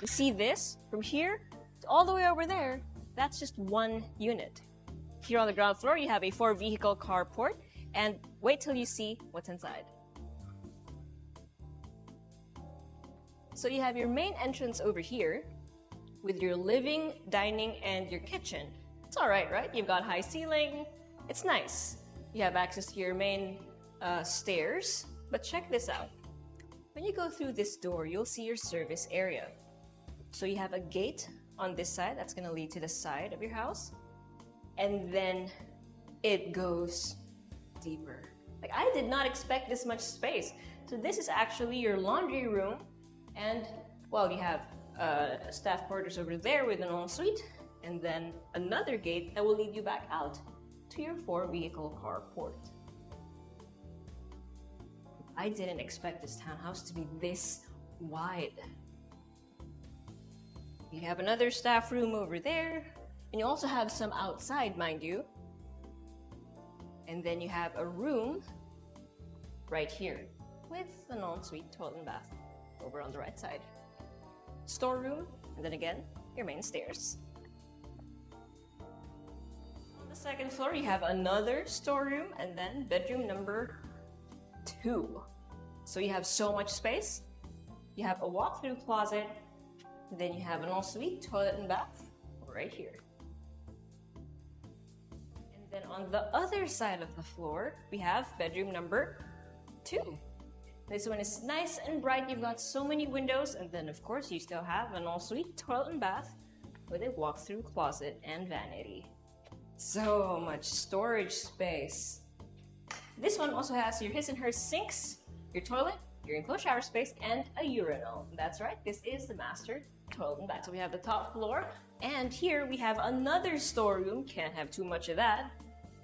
You see this? From here to all the way over there, that's just one unit. Here on the ground floor, you have a 4-vehicle carport, and wait till you see what's inside. So you have your main entrance over here with your living, dining, and your kitchen. It's all right, right? You've got high ceiling. It's nice. You have access to your main stairs, but check this out. When you go through this door, you'll see your service area. So you have a gate on this side that's going to lead to the side of your house, and then it goes deeper. Like, I did not expect this much space. So this is actually your laundry room, and well, you have staff quarters over there with an ensuite, and then another gate that will lead you back out to your 4-vehicle carport. I didn't expect this townhouse to be this wide. You have another staff room over there, and you also have some outside, mind you. And then you have a room right here with an ensuite toilet and bath over on the right side. Storeroom, and then again, your main stairs. On the second floor, you have another storeroom, and then bedroom number 2. So you have so much space. You have a walk-through closet, and then you have an ensuite toilet and bath right here. And then on the other side of the floor, we have bedroom number 2. This one is nice and bright. You've got so many windows, and then of course you still have an ensuite toilet and bath with a walk-through closet and vanity. So much storage space. This one also has your his and her sinks, your toilet, your enclosed shower space, and a urinal. That's right, this is the master toilet and bath. So we have the top floor, and here we have another storeroom. Can't have too much of that.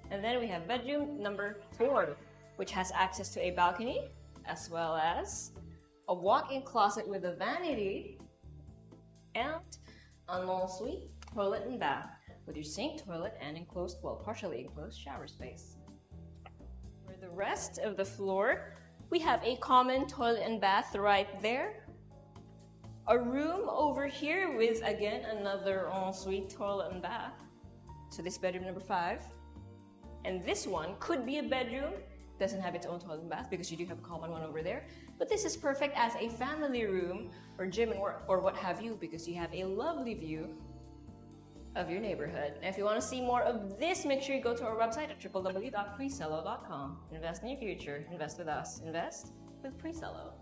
And then we have bedroom number 4, which has access to a balcony, as well as a walk-in closet with a vanity and an ensuite toilet and bath with your sink, toilet, and enclosed, well, partially enclosed shower space. For the rest of the floor, we have a common toilet and bath right there, a room over here with, again, another ensuite toilet and bath. So this bedroom number 5, and this one could be a bedroom. Doesn't have its own toilet and bath because you do have a common one over there, but this is perfect as a family room or gym or what have you, because you have a lovely view of your neighborhood. And if you want to see more of this, make sure you go to our website at www.presello.com. Invest in your future. Invest with us. Invest with Presello.